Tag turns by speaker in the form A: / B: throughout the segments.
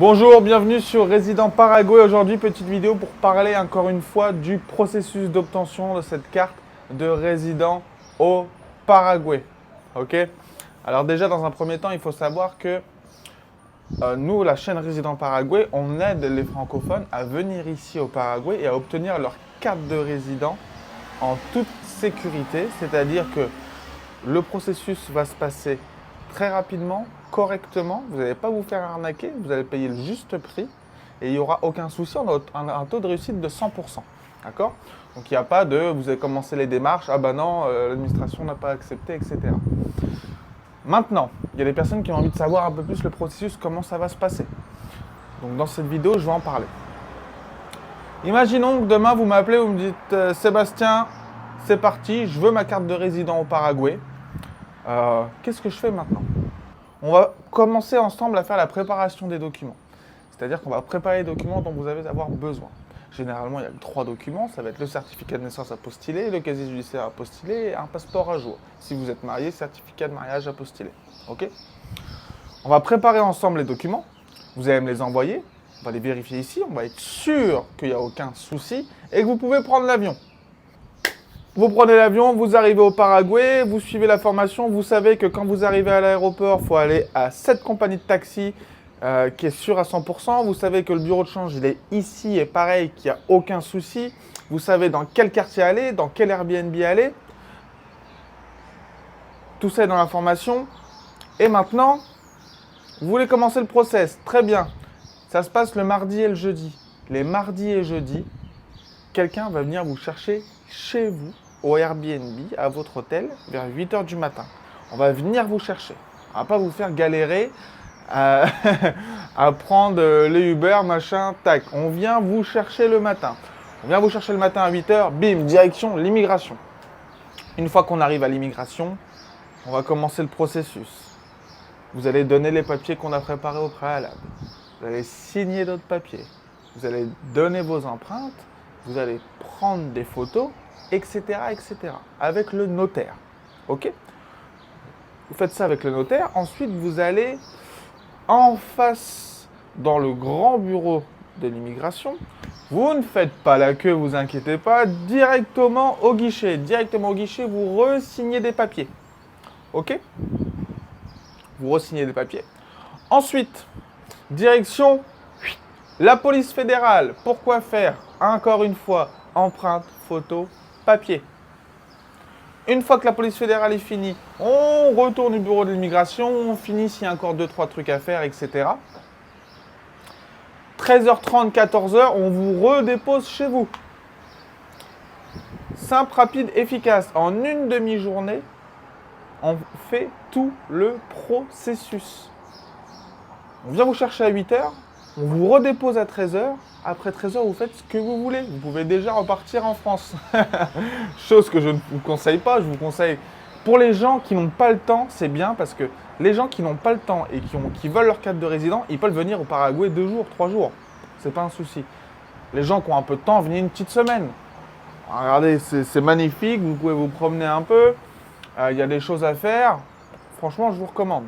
A: Bonjour, bienvenue sur Résident Paraguay. Aujourd'hui, petite vidéo pour parler encore une fois du processus d'obtention de cette carte de résident au Paraguay. Ok. Alors déjà, dans un premier temps, il faut savoir que nous, la chaîne Résident Paraguay, on aide les francophones à venir ici au Paraguay et à obtenir leur carte de résident en toute sécurité. C'est-à-dire que le processus va se passer très rapidement, correctement. Vous n'allez pas vous faire arnaquer, vous allez payer le juste prix et il n'y aura aucun souci. On a un taux de réussite de 100%. D'accord? Donc il n'y a pas de vous avez commencé les démarches, ah bah non, l'administration n'a pas accepté, etc. Maintenant, il y a des personnes qui ont envie de savoir un peu plus le processus, comment ça va se passer. Donc dans cette vidéo, je vais en parler. Imaginons que demain vous m'appelez, vous me dites Sébastien, c'est parti, je veux ma carte de résident au Paraguay. Qu'est-ce que je fais maintenant? On va commencer ensemble à faire la préparation des documents. C'est-à-dire qu'on va préparer les documents dont vous allez avoir besoin. Généralement, il y a 3 documents. Ça va être le certificat de naissance apostillé, le casier judiciaire apostillé et un passeport à jour. Si vous êtes marié, certificat de mariage apostillé. Ok? On va préparer ensemble les documents. Vous allez me les envoyer. On va les vérifier ici. On va être sûr qu'il n'y a aucun souci et que vous pouvez prendre l'avion. Vous prenez l'avion, vous arrivez au Paraguay, vous suivez la formation, vous savez que quand vous arrivez à l'aéroport, il faut aller à cette compagnie de taxi qui est sûre à 100%. Vous savez que le bureau de change, il est ici et pareil, qu'il n'y a aucun souci. Vous savez dans quel quartier aller, dans quel Airbnb aller. Tout ça est dans la formation. Et maintenant, vous voulez commencer le process. Très bien. Ça se passe le mardi et le jeudi. Les mardis et jeudis, quelqu'un va venir vous chercher chez vous, au Airbnb, à votre hôtel, vers 8h du matin. On va venir vous chercher. On ne va pas vous faire galérer à prendre les Uber, machin, tac. On vient vous chercher le matin. On vient vous chercher le matin à 8h, bim, direction l'immigration. Une fois qu'on arrive à l'immigration, on va commencer le processus. Vous allez donner les papiers qu'on a préparés au préalable. Vous allez signer d'autres papiers. Vous allez donner vos empreintes. Vous allez prendre des photos, etc., etc., avec le notaire. Ok? Vous faites ça avec le notaire. Ensuite, vous allez en face, dans le grand bureau de l'immigration. Vous ne faites pas la queue, vous inquiétez pas. Directement au guichet. Directement au guichet, vous re-signez des papiers. Ok? Vous re-signez des papiers. Ensuite, direction la police fédérale. Pourquoi faire? Encore une fois, empreinte, photo, papier. Une fois que la police fédérale est finie, on retourne au bureau de l'immigration, on finit s'il y a encore 2-3 trucs à faire, etc. 13h30, 14h, on vous redépose chez vous. Simple, rapide, efficace. En une demi-journée, on fait tout le processus. On vient vous chercher à 8h, on vous redépose à 13h. Après 13h, vous faites ce que vous voulez. Vous pouvez déjà repartir en France. Chose que je ne vous conseille pas. Je vous conseille, pour les gens qui n'ont pas le temps, c'est bien parce que les gens qui n'ont pas le temps et qui veulent leur carte de résident, ils peuvent venir au Paraguay 2 jours, 3 jours. C'est pas un souci. Les gens qui ont un peu de temps, venez une petite semaine. Regardez, c'est magnifique. Vous pouvez vous promener un peu. Il y a des choses à faire. Franchement, je vous recommande.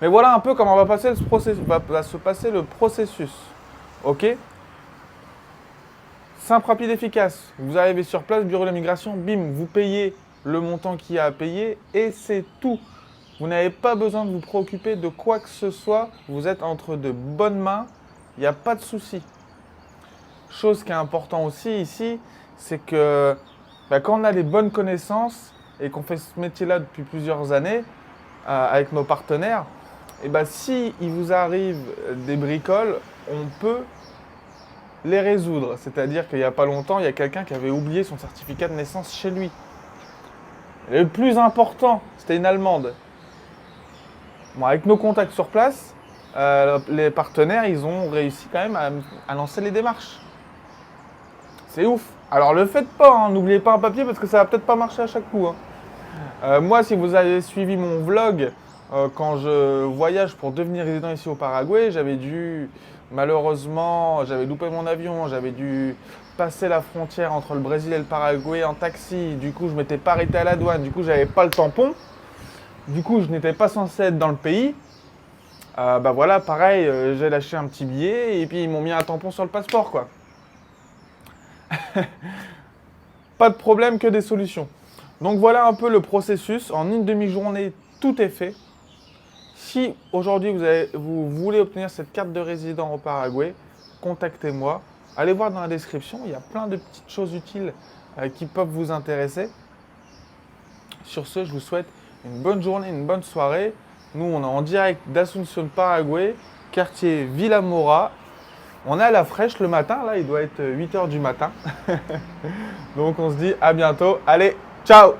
A: Mais voilà un peu comment va se passer le processus. Ok? Simple, rapide, efficace. Vous arrivez sur place, bureau de l'immigration, bim, vous payez le montant qu'il y a à payer et c'est tout. Vous n'avez pas besoin de vous préoccuper de quoi que ce soit. Vous êtes entre de bonnes mains. Il n'y a pas de souci. Chose qui est importante aussi ici, c'est que quand on a les bonnes connaissances et qu'on fait ce métier-là depuis plusieurs années avec nos partenaires, et si il vous arrive des bricoles, on peut les résoudre. C'est-à-dire qu'il n'y a pas longtemps, il y a quelqu'un qui avait oublié son certificat de naissance chez lui. Et le plus important, c'était une Allemande. Bon, avec nos contacts sur place, les partenaires, ils ont réussi quand même à lancer les démarches. C'est ouf. Alors le faites pas, hein, n'oubliez pas un papier parce que ça va peut-être pas marcher à chaque coup. Moi, si vous avez suivi mon vlog, quand je voyage pour devenir résident ici au Paraguay, malheureusement, j'avais loupé mon avion, j'avais dû passer la frontière entre le Brésil et le Paraguay en taxi. Du coup, je m'étais pas arrêté à la douane, du coup, j'avais pas le tampon. Du coup, je n'étais pas censé être dans le pays. Bah voilà, pareil, j'ai lâché un petit billet et puis ils m'ont mis un tampon sur le passeport, quoi. Pas de problème, que des solutions. Donc voilà un peu le processus. En une demi-journée, tout est fait. Si aujourd'hui vous voulez obtenir cette carte de résident au Paraguay, contactez-moi. Allez voir dans la description, il y a plein de petites choses utiles qui peuvent vous intéresser. Sur ce, je vous souhaite une bonne journée, une bonne soirée. Nous, on est en direct d'Asunción, Paraguay, quartier Villa Mora. On est à la fraîche le matin, là, il doit être 8 h du matin. Donc on se dit à bientôt. Allez, ciao!